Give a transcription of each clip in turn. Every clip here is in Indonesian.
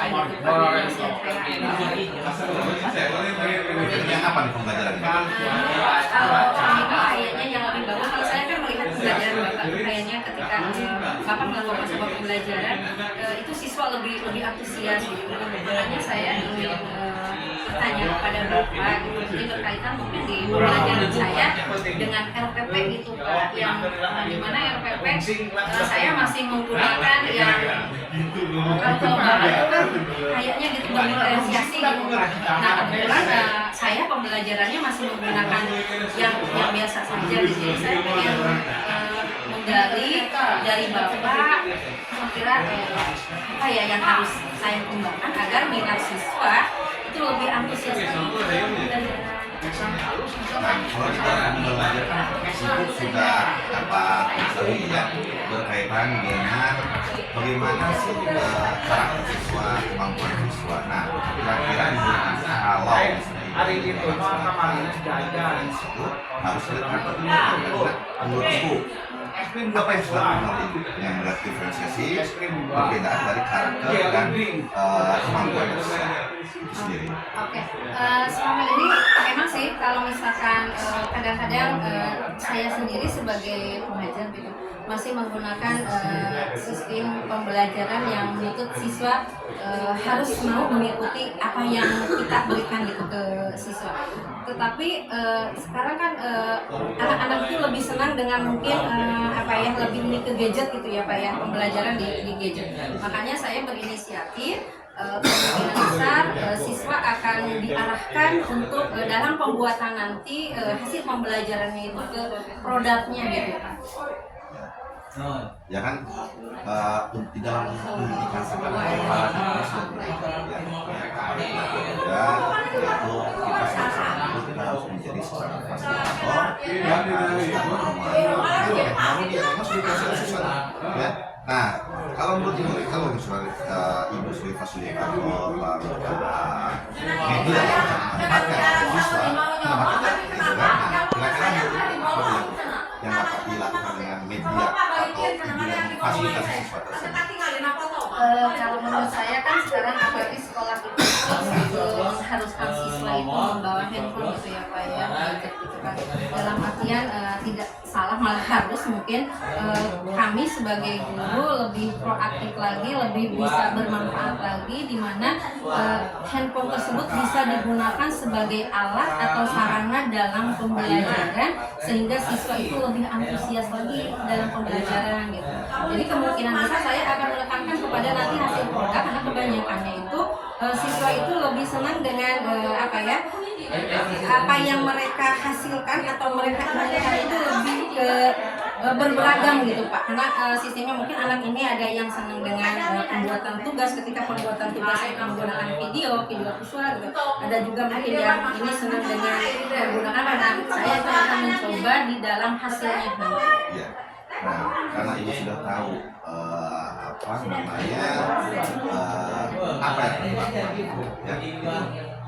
gitu Pak, yang saya Yang apa nih pembelajarannya? kalau ini kayaknya yang lebih bagus, kalau saya kan melihat pembelajaran Bapak kayaknya ketika Bapak melakukan sebuah pembelajaran itu siswa lebih antusias gitu. Makanya saya ingin bertanya kepada Bapak gitu, jadi berkaitan mungkin di pembelajaran saya dengan RPP itu Pak, yang dimana RPP saya masih menggunakan yang kalau Bapak itu kan kayaknya gitu berdiferensiasi gitu Pak. Nah kebetulan saya pembelajarannya masih menggunakan yang biasa saja gitu. Jadi saya ingin menggali dari Bapak kira-kira apa ya yang harus saya kembangkan agar minat siswa itu lebih antusias Kalau kita belajar itu sudah dapat ketahui ya berkaitan dengan bagaimana sih karakter siswa, kemampuan siswa. Nah, kira-kira kalau itu harus lihat menurutku apa yang sudah yang melihat diferensiasi perbedaan dari karakter dan kemampuan siswa itu sendiri. Oke, selama ini memang sih kalau misalkan kadang-kadang saya sendiri sebagai pengajar gitu masih menggunakan sistem pembelajaran yang menuntut siswa harus mau mengikuti apa yang kita berikan gitu ke siswa. Tetapi sekarang kan anak-anak itu lebih senang dengan mungkin lebih ke gadget gitu ya Pak ya, pembelajaran di gadget. Makanya saya berinisiatif kemungkinan besar siswa akan diarahkan untuk dalam pembuatan nanti hasil pembelajarannya itu ke produknya gitu Pak. Ya kan di dalam pendidikan sekarang itu kita sama-sama kita harus menjadi seorang fasilitator yang harus ya. Nah, kalau menurut ibu, kalau misalnya ibu sebagai fasilitator media memanfaatkan siswa, memanfaatkan kira-kira yang dapat dilakukan dengan media atau fasilitasi siswa tersebut? Kalau menurut saya kan sekarang apalagi sekolah itu mengharuskan siswa itu membawa handphone gitu ya Pak ya, gitu kan. Dalam artian tidak salah, malah harus mungkin kami sebagai guru lebih proaktif lagi, lebih bisa bermanfaat lagi, di mana handphone tersebut bisa digunakan sebagai alat atau sarana dalam pembelajaran sehingga siswa itu lebih antusias lagi dalam pembelajaran gitu. Jadi kemungkinan besar saya akan menekankan kepada nanti hasil produk, karena kebanyakannya itu siswa itu lebih senang dengan apa yang mereka hasilkan atau mereka inginkan itu lebih ke berberagam gitu Pak, karena sistemnya mungkin anak ini ada yang senang dengan pembuatan tugas, ketika pembuatan tugas itu menggunakan video visual gitu, ada juga mungkin yang ini senang dengan menggunakan saya itu akan mencoba di dalam hasilnya. Ya. Nah, karena ibu sudah tahu apa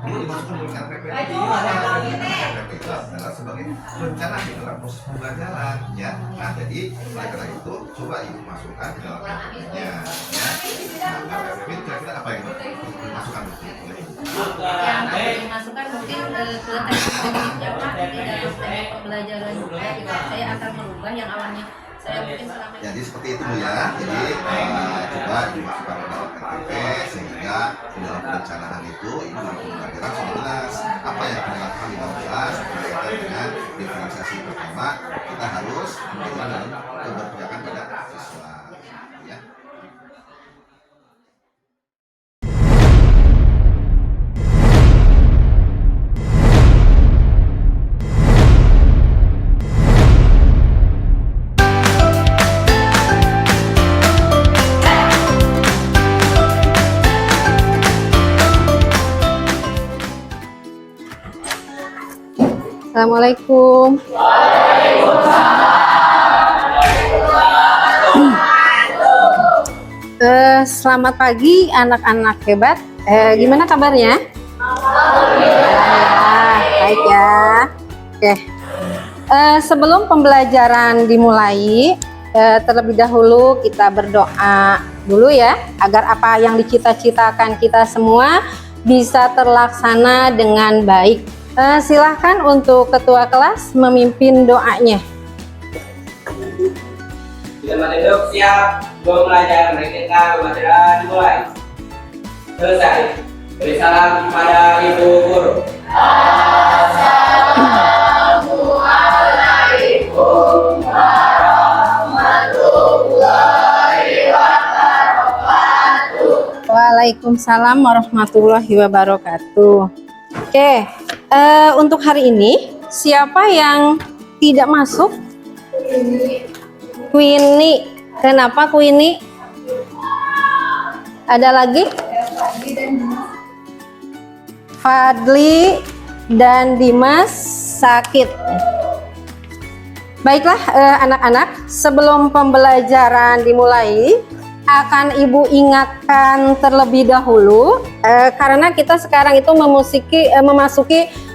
ini dimasukkan dengan RPP itu adalah sebagai rencana di dalam proses pembelajaran ya. Nah, jadi oleh karena itu coba ibu masukkan ke dalam RPP-nya ya. Nah, RPP itu kira-kira apa yang dimasukkan oleh ibu? Yang dimasukkan mungkin ke teknik-tekniknya Pak di dalam teknik pembelajaran juga gitu. Saya akan merubah yang awalnya saya mungkin selama ini. Jadi seperti itu Bu ya. Jadi coba dimasukkan ke dalam RPP sehingga di dalam perencanaan itu dalam pembelajaran sudah jelas apa yang akan dilakukan di dalam kelas berkaitan dengan diferensiasi. Pertama kita harus memberikan dalam keberpihakan pada siswa ya. Assalamualaikum. Selamat pagi anak-anak hebat. Gimana kabarnya? Baik ya. Oke. Sebelum pembelajaran dimulai, terlebih dahulu kita berdoa dulu ya, agar apa yang dicita-citakan kita semua bisa terlaksana dengan baik. Silahkan untuk ketua kelas memimpin doanya. Selamat duduk, siap. Gua belajar, mari kita pembelajaran dimulai. Selesai. Beri salam kepada Ibu Guru. Assalamualaikum warahmatullahi wabarakatuh. Waalaikumsalam warahmatullahi wabarakatuh. Oke, untuk hari ini siapa yang tidak masuk? Queenie. Kenapa Queenie? Ada lagi? Fadli dan Dimas sakit. Baiklah anak-anak, sebelum pembelajaran dimulai akan Ibu ingatkan terlebih dahulu karena kita sekarang itu memasuki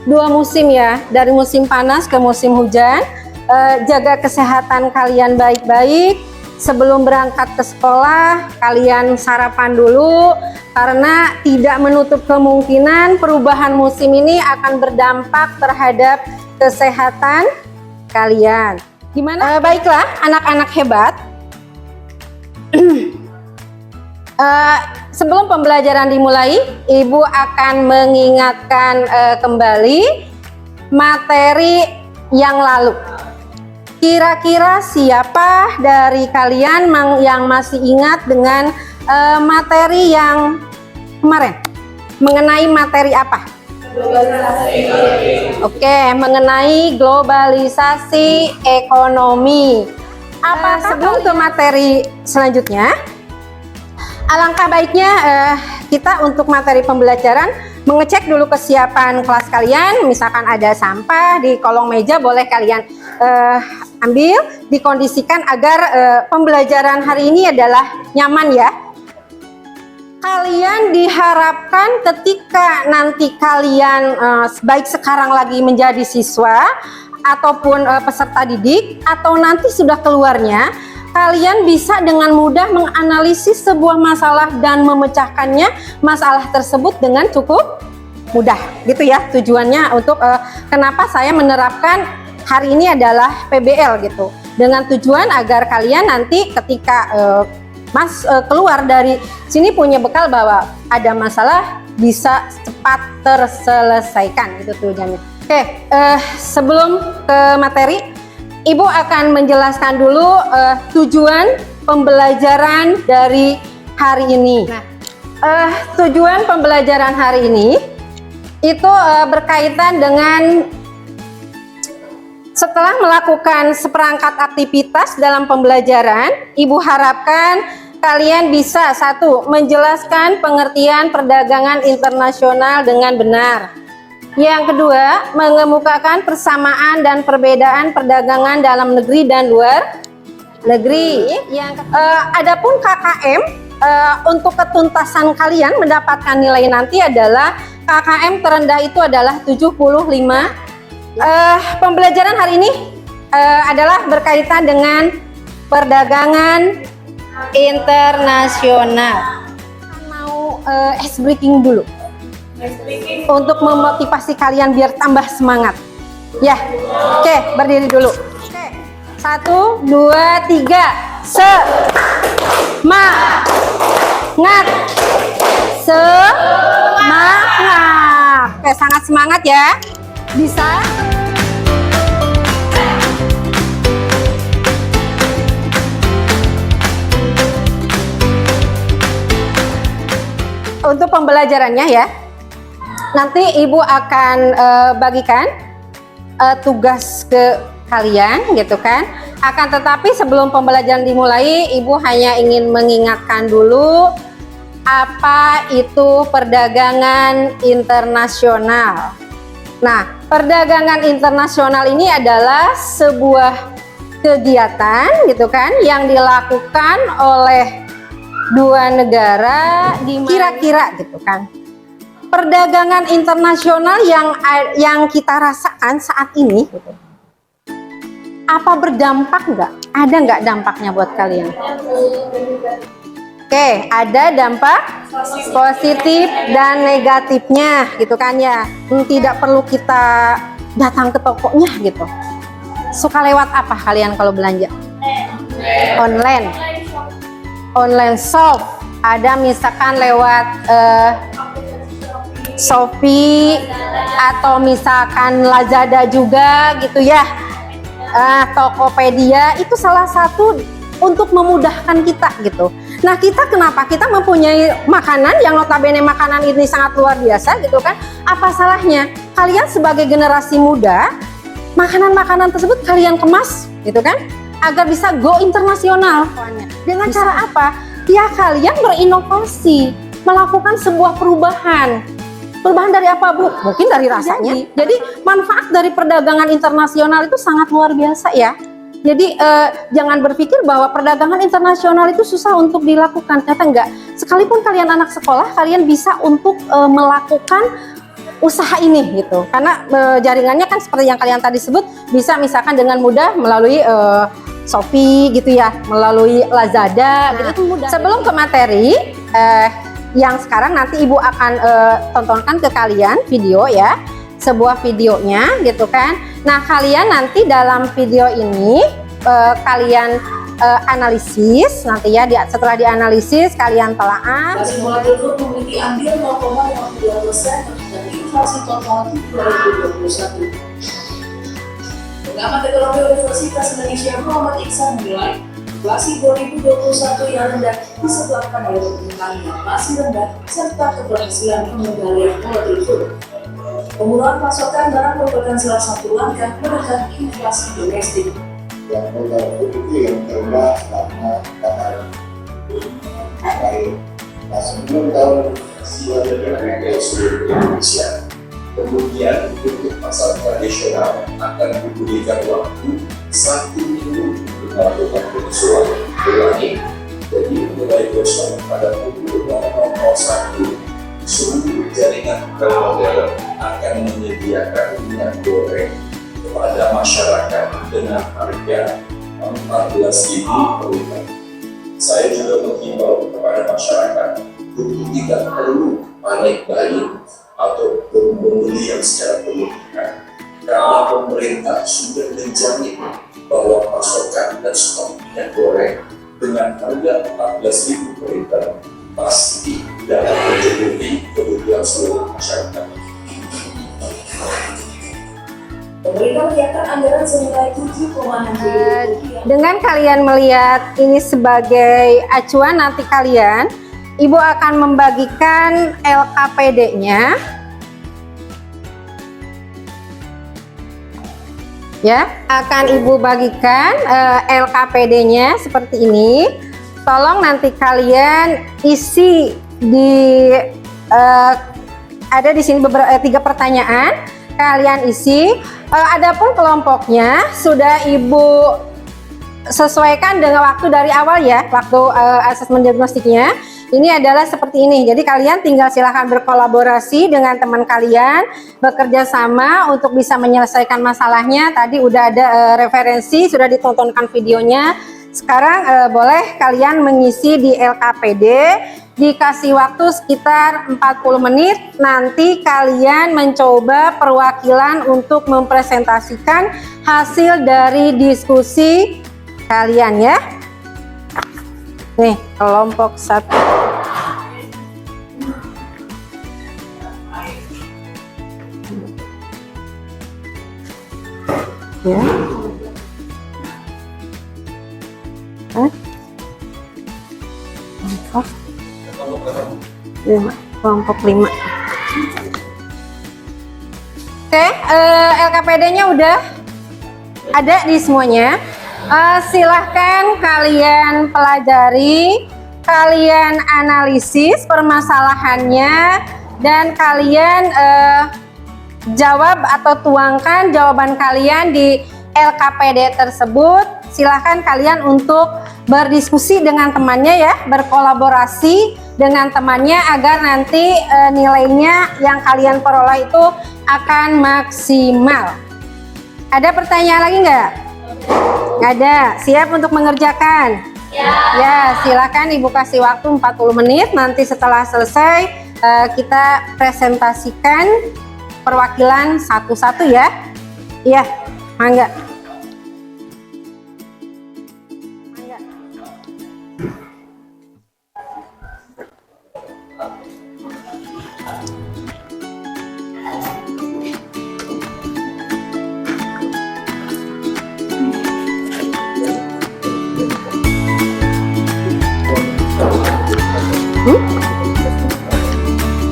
2 musim ya, dari musim panas ke musim hujan. Jaga kesehatan kalian baik-baik. Sebelum berangkat ke sekolah, kalian sarapan dulu karena tidak menutup kemungkinan perubahan musim ini akan berdampak terhadap kesehatan kalian. Gimana? Baiklah, anak-anak hebat. Sebelum pembelajaran dimulai, Ibu akan mengingatkan kembali materi yang lalu. Kira-kira siapa dari kalian yang masih ingat dengan materi yang kemarin? Mengenai materi apa? Oke, mengenai globalisasi ekonomi. Sebelum ke materi selanjutnya, alangkah baiknya kita untuk materi pembelajaran mengecek dulu kesiapan kelas kalian. Misalkan ada sampah di kolong meja, boleh kalian ambil, dikondisikan agar pembelajaran hari ini adalah nyaman ya. Kalian diharapkan ketika nanti kalian baik sekarang lagi menjadi siswa ataupun peserta didik atau nanti sudah keluarnya, kalian bisa dengan mudah menganalisis sebuah masalah dan memecahkannya masalah tersebut dengan cukup mudah gitu ya. Tujuannya untuk kenapa saya menerapkan hari ini adalah PBL gitu, dengan tujuan agar kalian nanti ketika keluar dari sini punya bekal bahwa ada masalah bisa cepat terselesaikan gitu tujuannya. Oke, sebelum ke materi, Ibu akan menjelaskan dulu tujuan pembelajaran dari hari ini. Nah, tujuan pembelajaran hari ini itu berkaitan dengan setelah melakukan seperangkat aktivitas dalam pembelajaran, Ibu harapkan kalian bisa 1. Menjelaskan pengertian perdagangan internasional dengan benar. Yang kedua, mengemukakan persamaan dan perbedaan perdagangan dalam negeri dan luar negeri. Adapun KKM, untuk ketuntasan kalian mendapatkan nilai nanti adalah KKM terendah itu adalah 75. Pembelajaran hari ini adalah berkaitan dengan perdagangan internasional. Mau ice breaking dulu untuk memotivasi kalian biar tambah semangat ya. Oke, berdiri dulu. Oke, 1, 2, 3. Semangat, semangat. Oke, sangat semangat ya. Bisa. Untuk pembelajarannya ya, nanti Ibu akan bagikan tugas ke kalian gitu kan. Akan tetapi sebelum pembelajaran dimulai, Ibu hanya ingin mengingatkan dulu apa itu perdagangan internasional. Nah, perdagangan internasional ini adalah sebuah kegiatan gitu kan yang dilakukan oleh 2 negara di kira-kira gitu kan. Perdagangan internasional yang kita rasakan saat ini gitu. Apa berdampak enggak? Ada nggak dampaknya buat kalian? Oke, ada dampak positif dan negatifnya gitu kan ya. Tidak perlu kita datang ke tokonya gitu. Suka lewat apa kalian kalau belanja? Online. Online shop. Ada misalkan lewat Shopee atau misalkan Lazada juga gitu ya. Tokopedia itu salah satu untuk memudahkan kita gitu. Nah, kita kenapa? Kita mempunyai makanan yang notabene makanan ini sangat luar biasa gitu kan. Apa salahnya? Kalian sebagai generasi muda, makanan-makanan tersebut kalian kemas gitu kan, agar bisa go internasional. Dengan cara apa? Ya kalian berinovasi, melakukan sebuah perubahan. Perubahan dari apa, Bu? Mungkin dari rasanya. Jadi manfaat dari perdagangan internasional itu sangat luar biasa ya. Jadi jangan berpikir bahwa perdagangan internasional itu susah untuk dilakukan. Ternyata enggak. Sekalipun kalian anak sekolah, kalian bisa untuk melakukan usaha ini gitu. Karena jaringannya kan seperti yang kalian tadi sebut, bisa misalkan dengan mudah melalui Shopee gitu ya, melalui Lazada gitu. Itu mudah. Sebelum ke materi yang sekarang nanti Ibu akan tontonkan ke kalian video ya, sebuah videonya gitu kan. Nah, kalian nanti dalam video ini kalian analisis nanti ya, setelah dianalisis kalian telaah. Nasional tersebut memiliki andil 0,52% terhadap inflasi total 2021. Pengamat ekonomi Universitas Indonesia Muhammad Iksan menilai inflasi 2021 yang rendah disebabkan oleh permintaan yang masih rendah serta keberhasilan pengendalian moneter. Penurunan pasokan barang merupakan salah satu langkah menekan inflasi domestik. Yang modal itu yang terendah selama 4 tahun. Nah, sebelum tahun silam dengan seluruh Indonesia, kemudian untuk pasar tradisional akan diberikan waktu 1 minggu untuk melakukan penyesuaian ulangi. Jadi mulai besok pada pukul 00.01 seluruh jaringan modern akan menyediakan minyak goreng kepada masyarakat dengan harga 14.000 per liter. Saya juga menghimbau kepada masyarakat untuk tidak perlu panik buying atau membeli yang secara berlebihan, karena pemerintah sudah menjamin bahwa pasokan dan stok minyak goreng dengan harga 14.000 per liter pasti dapat mencukupi kebutuhan seluruh masyarakat. Pemerintah menyiapkan anggaran senilai 7,6 triliun. Dengan kalian melihat ini sebagai acuan, nanti kalian, Ibu akan membagikan LKPD-nya. Ya, akan Ibu bagikan LKPD-nya seperti ini. Tolong nanti kalian isi di ada di sini beberapa 3 pertanyaan. Kalian isi. Adapun kelompoknya sudah Ibu sesuaikan dengan waktu dari awal ya, waktu asesmen diagnostiknya. Ini adalah seperti ini. Jadi kalian tinggal silahkan berkolaborasi dengan teman kalian, bekerja sama untuk bisa menyelesaikan masalahnya. Tadi udah ada referensi, sudah ditontonkan videonya. Sekarang boleh kalian mengisi di LKPD. Dikasih waktu sekitar 40 menit, nanti kalian mencoba perwakilan untuk mempresentasikan hasil dari diskusi kalian ya. Nih, kelompok 1. Ya. Kelompok 5. Oke, LKPD-nya udah ada di semuanya. Silahkan kalian pelajari, kalian analisis permasalahannya, dan kalian jawab atau tuangkan jawaban kalian di LKPD tersebut. Silahkan kalian untuk berdiskusi dengan temannya ya, berkolaborasi dengan temannya agar nanti nilainya yang kalian peroleh itu akan maksimal. Ada pertanyaan lagi nggak? Nggak ada. Siap untuk mengerjakan? Ya, silakan Ibu kasih waktu 40 menit. Nanti setelah selesai kita presentasikan perwakilan satu-satu ya. Iya, mangga.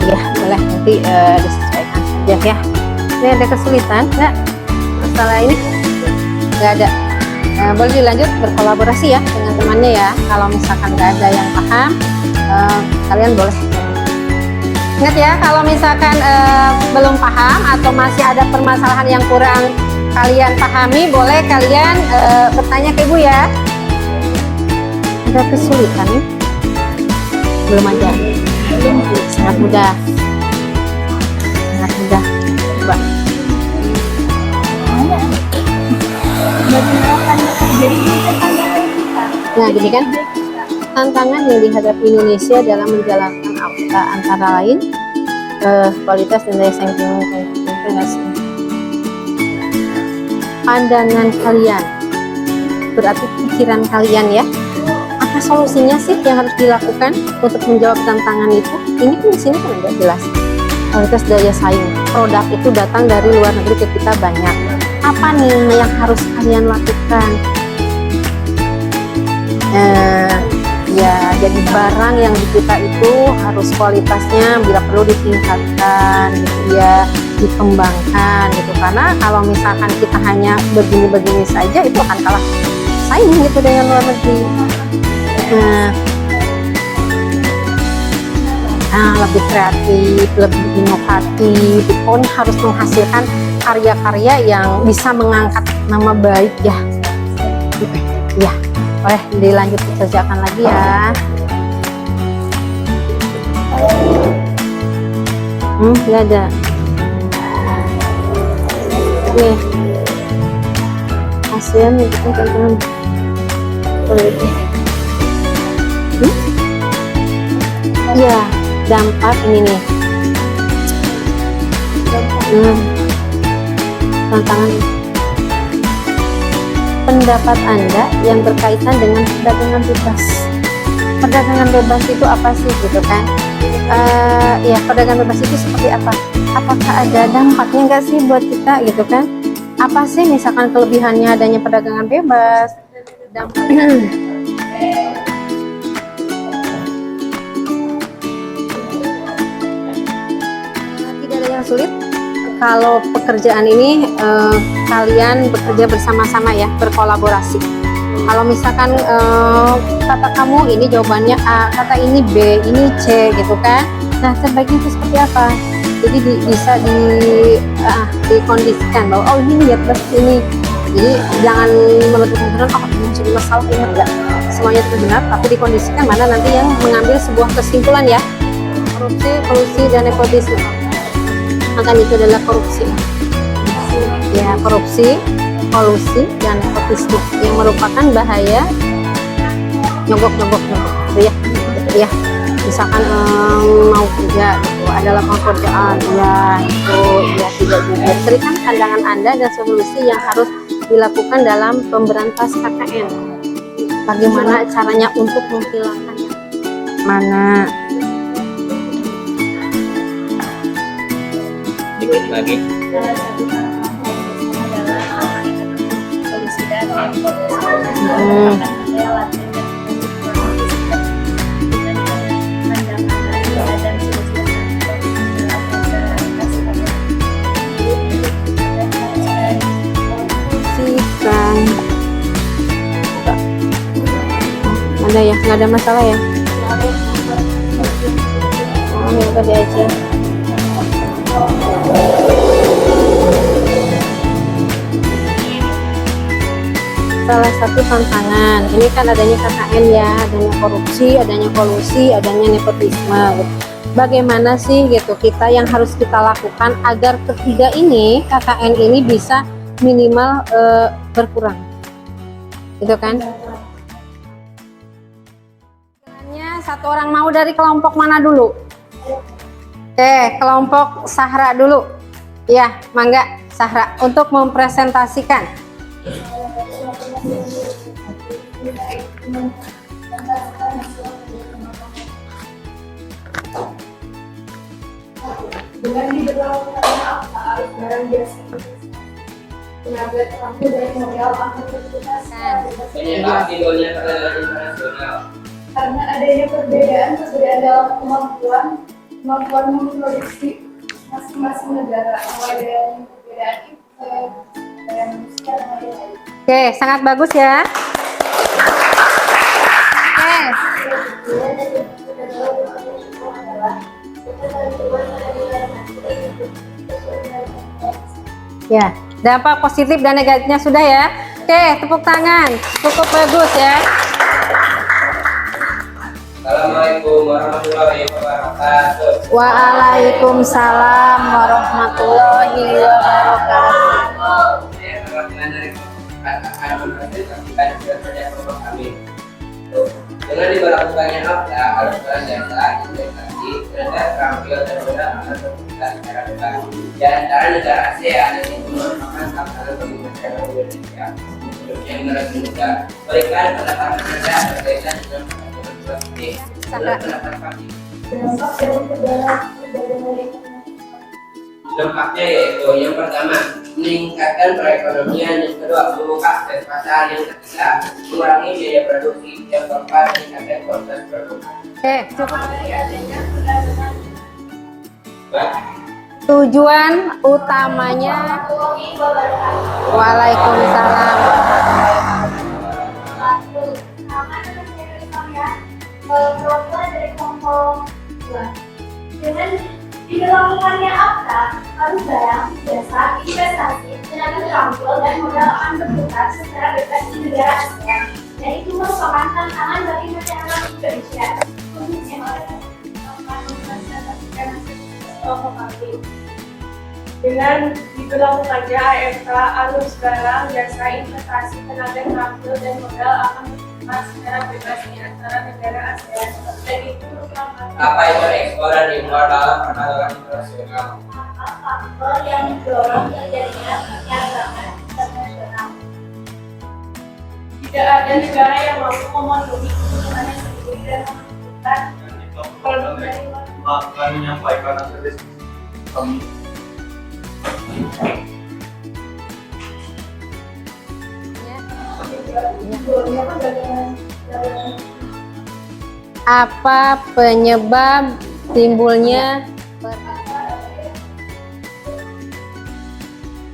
Iya, boleh nanti disesuaikan saja ya. Ini ada kesulitan nggak? Masalah ini nggak ada. Boleh dilanjut berkolaborasi ya dengan temannya ya. Kalau misalkan nggak ada yang paham, kalian boleh. Ingat ya, kalau misalkan belum paham atau masih ada permasalahan yang kurang kalian pahami, boleh kalian bertanya ke Ibu ya. Ada kesulitan nih? Belum aja. Sangat mudah. Sangat mudah. Coba. Nah, gini kan? Tantangan yang dihadapi Indonesia dalam menjalankan AUTA antara lain kualitas dan daya saing integrasi. Pandangan kalian, berarti pikiran kalian ya. Apa solusinya sih yang harus dilakukan untuk menjawab tantangan itu? Ini kan di sini kan nggak jelas. Kualitas daya saing, produk itu datang dari luar negeri ke kita banyak. Apa nih yang harus kalian lakukan? Ya, jadi barang yang di kita itu harus kualitasnya bila perlu ditingkatkan, gitu ya, dikembangkan gitu. Karena kalau misalkan kita hanya begini-begini saja, itu akan kalah saing gitu dengan luar negeri. Lebih kreatif, lebih inovatif, pokoknya harus menghasilkan karya-karya yang bisa mengangkat nama baik ya. Ya, boleh dilanjut dikerjakan lagi ya. Ya ada. Nih, kasihan itu kan teman-teman. Iya, dampak ini nih. Tantangan pendapat Anda yang berkaitan dengan perdagangan bebas. Perdagangan bebas itu apa sih gitu kan? Ya, perdagangan bebas itu seperti apa? Apakah ada dampaknya nggak sih buat kita gitu kan? Apa sih misalkan kelebihannya adanya perdagangan bebas? Dampaknya tidak ada yang sulit. Kalau pekerjaan ini kalian bekerja bersama-sama ya, berkolaborasi. Kalau misalkan kata kamu ini jawabannya A, kata ini B, ini C gitu kan. Nah, terbaiknya itu seperti apa? Jadi bisa dikondisikan bahwa oh ini lihat plus ini. Jadi jangan menutup kemungkinan oh ini jadi masalah ini enggak. Semuanya itu benar, tapi dikondisikan mana nanti yang mengambil sebuah kesimpulan ya. Korupsi, kolusi, dan nepotisme. Maka itu adalah korupsi. Ya, korupsi, kolusi, dan nepotisme yang merupakan bahaya nyogok gitu ya. Misalkan mau kerja gitu, ada lapangan pekerjaan ya itu ya tidak juga. Berikan pandangan Anda dan solusi yang harus dilakukan dalam pemberantas KKN. Bagaimana caranya untuk menghilangkannya? Mana? Dikit lagi. Ada ya, nggak ada masalah ya. Oh, ya udah aja. Salah satu tantangan ini kan adanya KKN ya, adanya korupsi, adanya kolusi, adanya nepotisme. Bagaimana sih gitu kita yang harus kita lakukan agar ketiga ini KKN ini bisa minimal berkurang? gitu kan. Satu orang mau dari kelompok mana dulu? Oke, kelompok Sahra dulu. Ya, mangga Sahra untuk mempresentasikan. Dengan diberlakukannya arus barang jasa tenaga terampil dari modal aktivitas Penyebab timbulnya perdagangan internasional. karena adanya perbedaan dalam kemampuan memproduksi masing-masing negara, mulai dari perbedaan dan lain-lain. Oke, sangat bagus ya. Oke. Ya, dampak positif dan negatifnya sudah ya. Oke, tepuk tangan. Cukup bagus ya. Assalamualaikum warahmatullahi wabarakatuh. Waalaikumsalam warahmatullahi wabarakatuh. Saya perwakilan dari kelompok kami. Dengan diberlakukannya akta arus barang jasa investasi terhadap terampil dan modal aktivitas secara bebas. Di antara negara ASEAN yang merupakan sasaran bagi masyarakat Indonesia untuk yang generasi muda berikan pendapatan rendah berkaitan dengan pendapat kami. Dampak dari perdagangan Dampaknya yaitu yang pertama meningkatkan perekonomian, yang kedua membuka akses pasar, yang ketiga mengurangi biaya produksi, yang keempat meningkatkan kualitas produk. Oke, cukup. Baik. Tujuan utamanya. Waalaikumsalam. Perwakilan dari kelompok dengan diberlakukannya akta arus barang jasa investasi tenaga terampil dan modal akan berputar secara bebas di negara ASEAN, dan itu merupakan tantangan bagi masyarakat Indonesia khususnya kelompok kami. dengan diberlakukannya AFK arus barang jasa investasi tenaga terampil dan modal akan berputar secara bebas di antara negara ASEAN, dan itu merupakan Apa itu ekspor dan impor dalam perdagangan internasional? faktor yang mendorong terjadinya perdagangan internasional. tidak ada negara yang mampu memenuhi kebutuhannya sendiri dan membutuhkan produk dari luar. akan menyampaikan hasil diskusi kami. Apa penyebab timbulnya?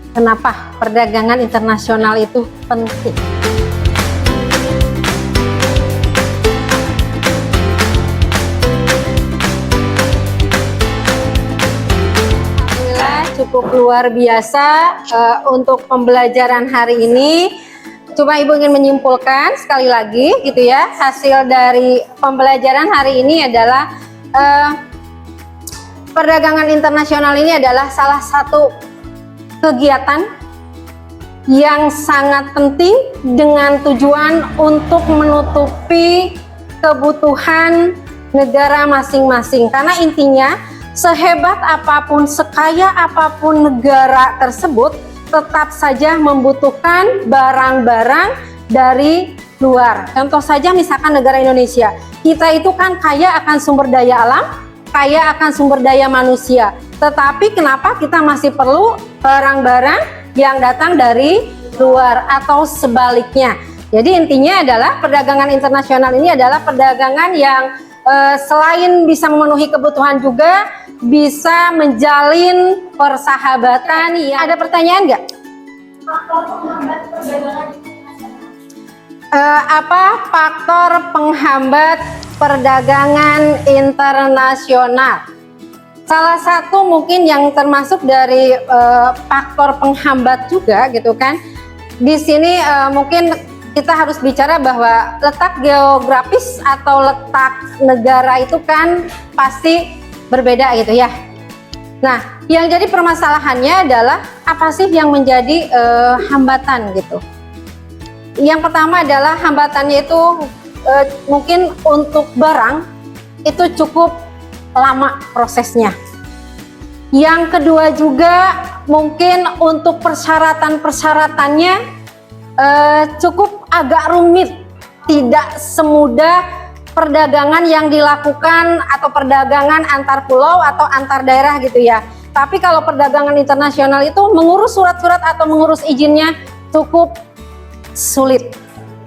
Kenapa perdagangan internasional itu penting? Alhamdulillah cukup luar biasa untuk pembelajaran hari ini. Cuma Ibu ingin menyimpulkan sekali lagi gitu ya, hasil dari pembelajaran hari ini adalah perdagangan internasional ini adalah salah satu kegiatan yang sangat penting dengan tujuan untuk menutupi kebutuhan negara masing-masing. Karena intinya sehebat apapun, sekaya apapun negara tersebut, tetap saja membutuhkan barang-barang dari luar. Contoh saja misalkan negara Indonesia, kita itu kan kaya akan sumber daya alam, kaya akan sumber daya manusia. Tetapi kenapa kita masih perlu barang-barang yang datang dari luar atau sebaliknya? Jadi intinya adalah perdagangan internasional ini adalah perdagangan yang selain bisa memenuhi kebutuhan juga bisa menjalin persahabatan. Ya, ada pertanyaan nggak? Faktor penghambat perdagangan internasional. Apa faktor penghambat perdagangan internasional? Salah satu mungkin yang termasuk dari faktor penghambat juga gitu kan. Di sini mungkin kita harus bicara bahwa letak geografis atau letak negara itu kan pasti berbeda gitu ya. Nah, yang jadi permasalahannya adalah apa sih yang menjadi hambatan gitu. Yang pertama adalah hambatannya itu mungkin untuk barang itu cukup lama prosesnya. Yang kedua juga mungkin untuk persyaratan-persyaratannya cukup agak rumit, tidak semudah perdagangan yang dilakukan atau perdagangan antar pulau atau antar daerah gitu ya. Tapi kalau perdagangan internasional itu mengurus surat-surat atau mengurus izinnya cukup sulit.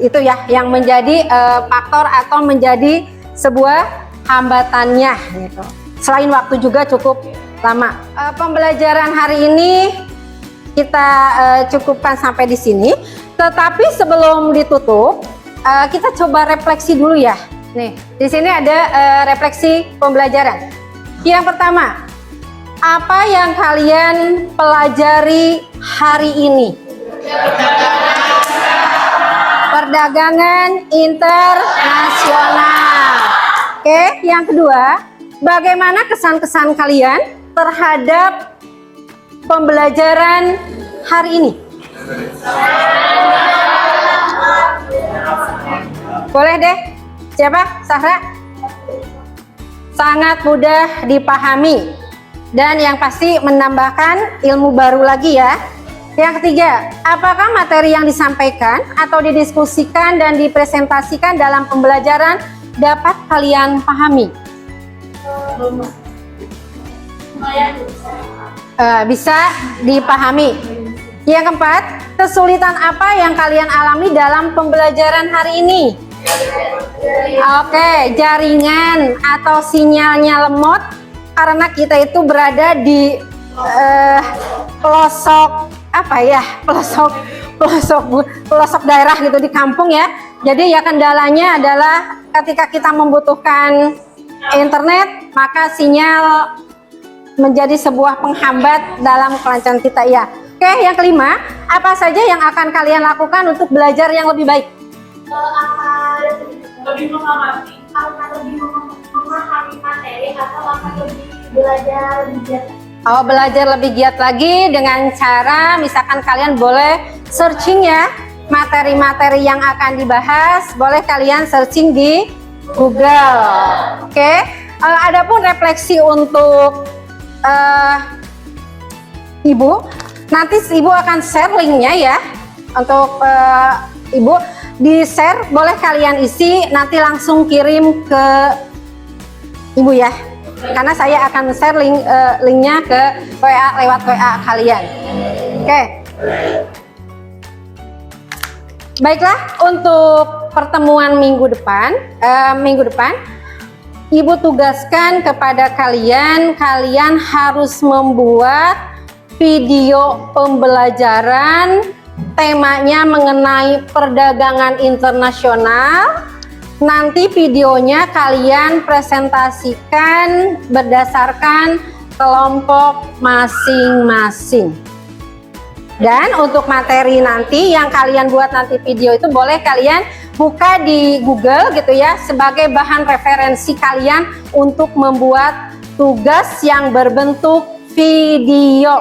Itu ya yang menjadi faktor atau menjadi sebuah hambatannya gitu. Selain waktu juga cukup lama. Pembelajaran hari ini kita cukupkan sampai di sini. Tetapi sebelum ditutup, kita coba refleksi dulu ya. Nih, di sini ada refleksi pembelajaran. Yang pertama, apa yang kalian pelajari hari ini? Perdagangan internasional. Oke, yang kedua, bagaimana kesan-kesan kalian terhadap pembelajaran hari ini? Boleh deh, siapa? Sahra? Sangat mudah dipahami dan yang pasti menambahkan ilmu baru lagi ya. Yang ketiga, apakah materi yang disampaikan atau didiskusikan dan dipresentasikan dalam pembelajaran dapat kalian pahami? Bisa dipahami. Yang keempat, kesulitan apa yang kalian alami dalam pembelajaran hari ini? Oke, jaringan atau sinyalnya lemot karena kita itu berada di pelosok pelosok daerah gitu di kampung ya. Jadi ya kendalanya adalah ketika kita membutuhkan internet maka sinyal menjadi sebuah penghambat dalam kelancaran kita ya. Oke, yang kelima, apa saja yang akan kalian lakukan untuk belajar yang lebih baik? Lebih mengamati, lebih memahami materi atau akan lebih belajar lebih giat. Belajar lebih giat lagi dengan cara misalkan kalian boleh searching ya materi-materi yang akan dibahas, boleh kalian searching di Google. Oke. Adapun refleksi untuk Ibu, nanti Ibu akan share linknya ya untuk Ibu di share, boleh kalian isi nanti langsung kirim ke Ibu ya. Karena saya akan share linknya ke WA lewat WA kalian. Oke. Baiklah, untuk pertemuan minggu depan, Ibu tugaskan kepada kalian harus membuat video pembelajaran temanya mengenai perdagangan internasional. Nanti videonya kalian presentasikan berdasarkan kelompok masing-masing. Dan untuk materi nanti yang kalian buat nanti video itu boleh kalian buka di Google gitu ya sebagai bahan referensi kalian untuk membuat tugas yang berbentuk video.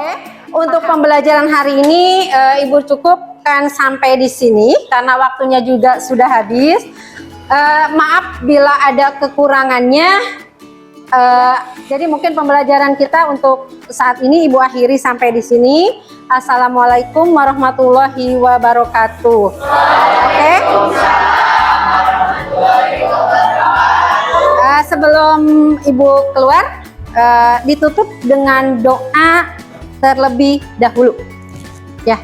Untuk pembelajaran hari ini Ibu cukupkan sampai di sini karena waktunya juga sudah habis. Maaf bila ada kekurangannya. Jadi mungkin pembelajaran kita untuk saat ini Ibu akhiri sampai di sini. Assalamualaikum warahmatullahi wabarakatuh. Oke. Sebelum Ibu keluar, ditutup dengan doa terlebih dahulu. Ya.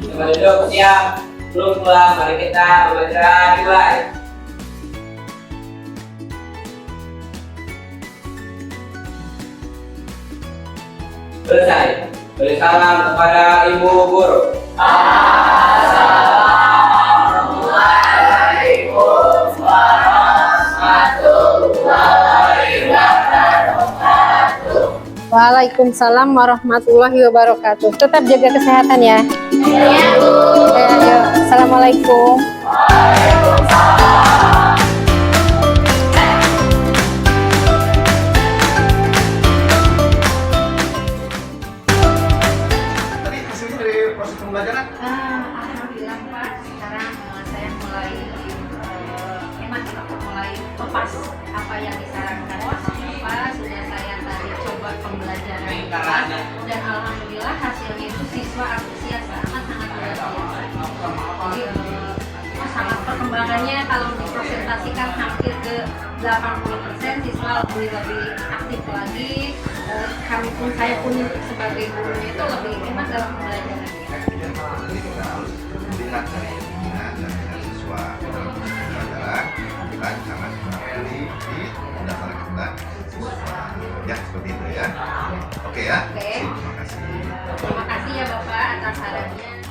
Coba duduk siap. Belum pulang, mari kita belajar dimulai. Selesai. Beri salam kepada Ibu Guru. Assalamualaikum warahmatullahi wabarakatuh. Waalaikumsalam warahmatullahi wabarakatuh. Tetap jaga kesehatan ya. Iya, Bu. Ayo. Assalamualaikum. Tadi hasilnya dari proses pembelajaran pembelajaran dan alhamdulillah hasilnya itu siswa antusias sangat luar biasa. Jadi sangat perkembangannya kalau dipresentasikan hampir ke 80% siswa lebih aktif lagi. Saya pun sebagai gurunya itu lebih hemat dalam pembelajarannya. Jadi kita harus melihat dari minat dan minat siswa dalam pembelajaran, kita jangan di dasar kita siswa. Ya seperti itu ya. Oke ya. Oke. Terima kasih. Terima kasih ya Bapak atas sarannya.